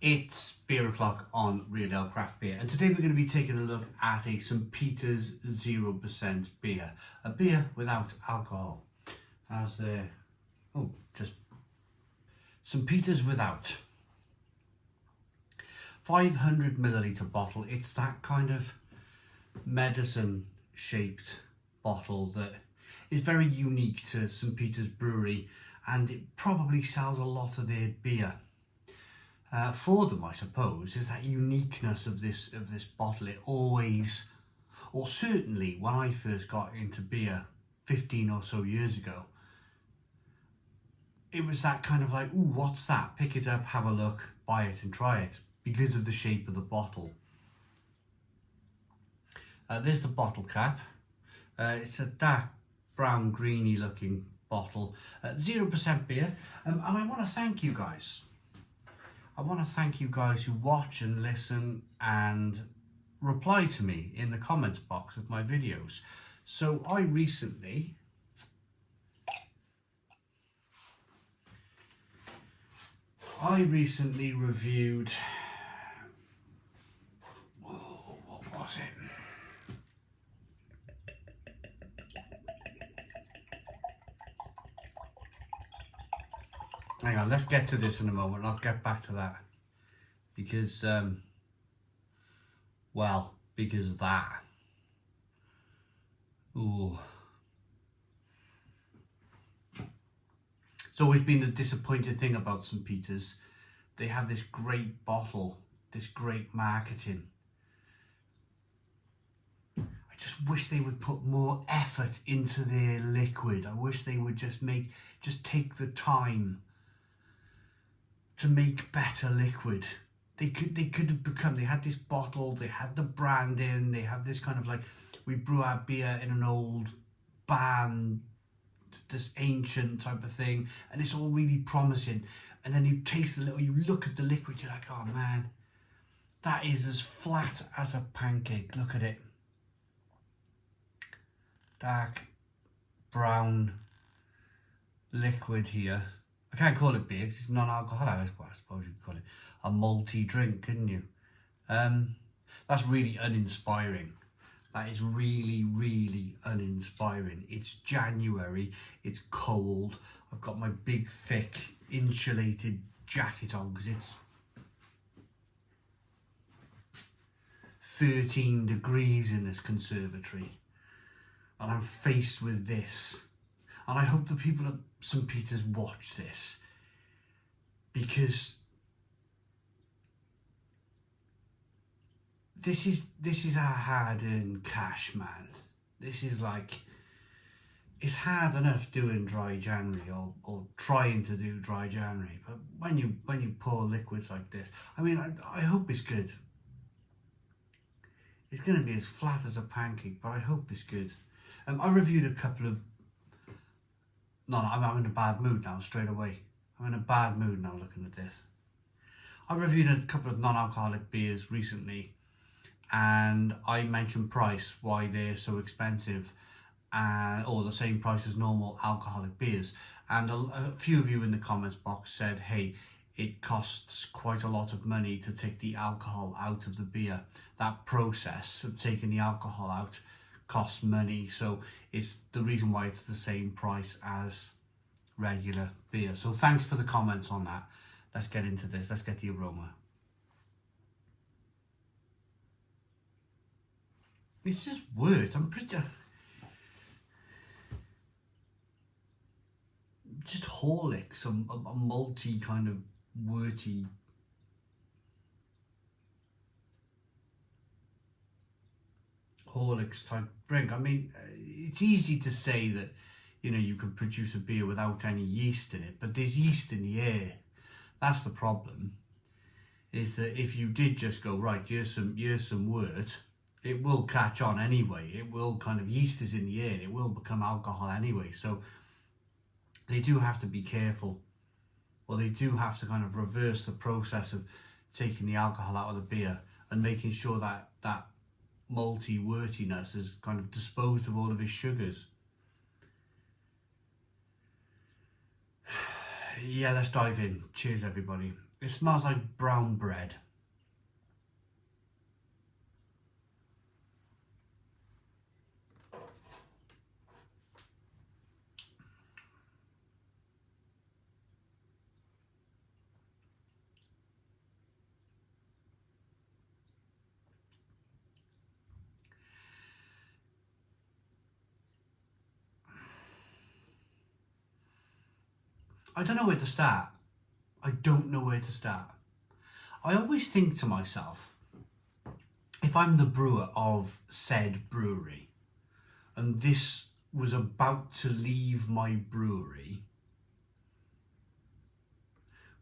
It's beer o'clock on Real Ale Craft Beer, and today we're going to be taking a look at a St. Peter's 0% beer, a beer without alcohol. As just St. Peter's without. 500ml bottle. It's that kind of medicine shaped bottle that is very unique to St. Peter's Brewery, and it probably sells a lot of their beer. For them, I suppose, is that uniqueness of this bottle. It always, or certainly when I first got into beer 15 or so years ago, it was that kind of like, ooh, what's that? Pick it up, have a look, buy it and try it, because of the shape of the bottle. There's the bottle cap. It's a dark brown greeny looking bottle, 0% beer, and I want to thank you guys. I want to thank you guys who watch and listen and reply to me in the comments box of my videos. So I recently reviewed, what was it? Hang on, let's get to this in a moment. I'll get back to that. Because, because of that. Ooh. It's always been the disappointing thing about St. Peter's. They have this great bottle, this great marketing. I just wish they would put more effort into their liquid. I wish they would just take the time to make better liquid. They could have become, they had this bottle, they had the branding, they have this kind of like, we brew our beer in an old barn, this ancient type of thing, and it's all really promising. And then you taste the little, you look at the liquid, you're like, oh man, that is as flat as a pancake. Look at it. Dark brown liquid here. I can't call it beer because it's non-alcoholic. I suppose you could call it a malty drink, couldn't you? That's really uninspiring. That is really, really uninspiring. It's January, it's cold. I've got my big, thick, insulated jacket on because it's 13 degrees in this conservatory. And I'm faced with this. And I hope the people at St. Peter's watch this, because this is our hard-earned cash, man. This is like, it's hard enough doing dry January or trying to do dry January, but when you pour liquids like this, I mean, I hope it's good. It's going to be as flat as a pancake, but I hope it's good. I reviewed a couple of. No, I'm in a bad mood now, straight away. I'm in a bad mood now looking at this. I reviewed a couple of non-alcoholic beers recently, and I mentioned price, why they're so expensive, or the same price as normal alcoholic beers. And a few of you in the comments box said, hey, it costs quite a lot of money to take the alcohol out of the beer. That process of taking the alcohol out costs money, so it's the reason why it's the same price as regular beer. So thanks for the comments on that. Let's get into this. Let's get the aroma. It's just weird. I'm pretty just Horlicks, a malty kind of worty. Horlicks type drink. I mean, it's easy to say that, you know, you could produce a beer without any yeast in it, but there's yeast in the air. That's the problem, is that if you did just go, right, here's some wort, it will catch on anyway. It will kind of, yeast is in the air, it will become alcohol anyway. So they do have to be careful, or they do have to kind of reverse the process of taking the alcohol out of the beer and making sure that that malty wortiness has kind of disposed of all of his sugars. Yeah, let's dive in. Cheers, everybody. It smells like brown bread. I don't know where to start. I don't know where to start. I always think to myself, if I'm the brewer of said brewery and this was about to leave my brewery,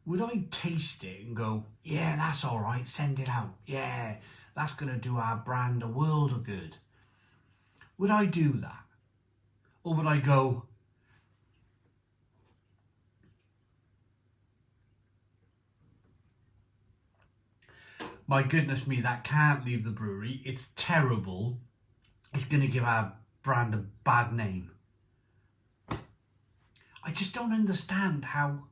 would I taste it and go, yeah, that's all right, send it out. Yeah, that's going to do our brand a world of good. Would I do that? Or would I go, my goodness me, that can't leave the brewery. It's terrible. It's going to give our brand a bad name. I just don't understand how.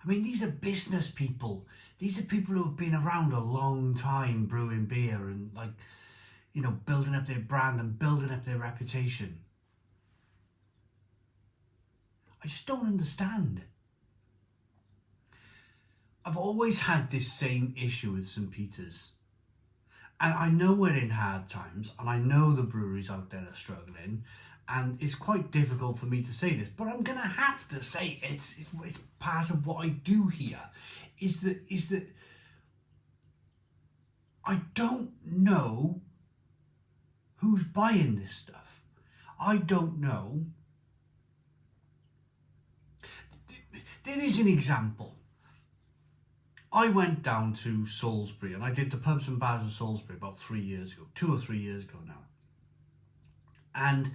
I mean, these are business people. These are people who have been around a long time brewing beer and, like, you know, building up their brand and building up their reputation. I just don't understand. I've always had this same issue with St. Peter's. And I know we're in hard times, and I know the breweries out there are struggling, and it's quite difficult for me to say this, but I'm going to have to say it's part of what I do here, is that I don't know who's buying this stuff. I don't know. There is an example. I went down to Salisbury and I did the pubs and bars of Salisbury about 3 years ago, 2 or 3 years ago now. And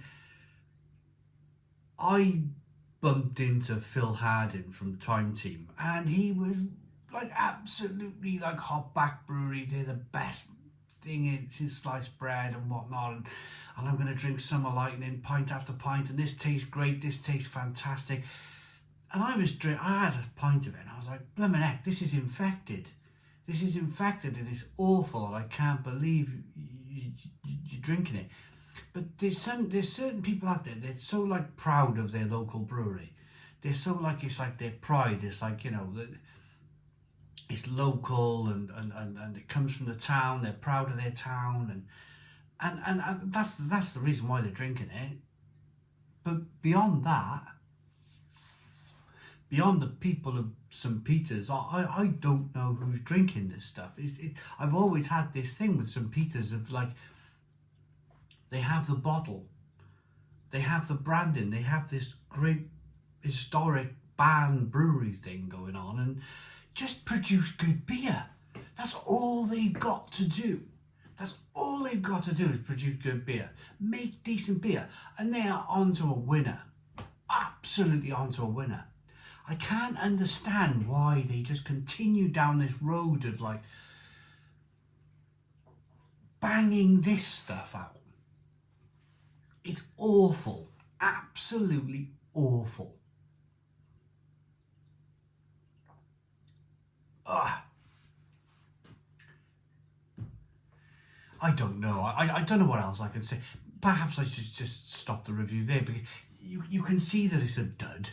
I bumped into Phil Harding from the Time Team, and he was like absolutely like Hopback Brewery, they're the best thing since sliced bread and whatnot, and I'm going to drink Summer Lightning pint after pint, and this tastes great, this tastes fantastic. And I had a pint of it and I was like, blimmin' heck, this is infected. This is infected and it's awful and I can't believe you're drinking it. But there's certain people out there, they're so like proud of their local brewery. They're so like, it's like their pride. It's like, you know, that it's local and it comes from the town. They're proud of their town and that's the reason why they're drinking it. But beyond that, beyond the people of St. Peter's, I don't know who's drinking this stuff. I've always had this thing with St. Peter's of like, they have the bottle, they have the branding, they have this great historic band brewery thing going on, and just produce good beer. That's all they've got to do. That's all they've got to do is produce good beer, make decent beer, and they are onto a winner. Absolutely onto a winner. I can't understand why they just continue down this road of like banging this stuff out. It's awful, absolutely awful. Ugh. I don't know. I don't know what else I can say. Perhaps I should just stop the review there, because you can see that it's a dud.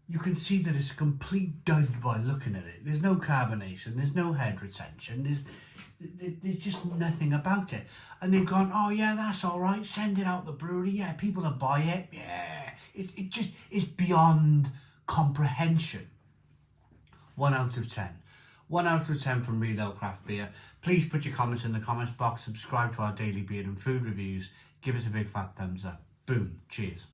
You can see that it's a complete dud by looking at it. There's no carbonation, there's no head retention, there's just nothing about it. And they've gone, oh yeah, that's all right, send it out the brewery, yeah, people will buy it, yeah. It just is beyond comprehension. 1 out of 10. 1 out of 10 from Real Ale Craft Beer. Please put your comments in the comments box, subscribe to our daily beer and food reviews, give us a big fat thumbs up. Boom, cheers.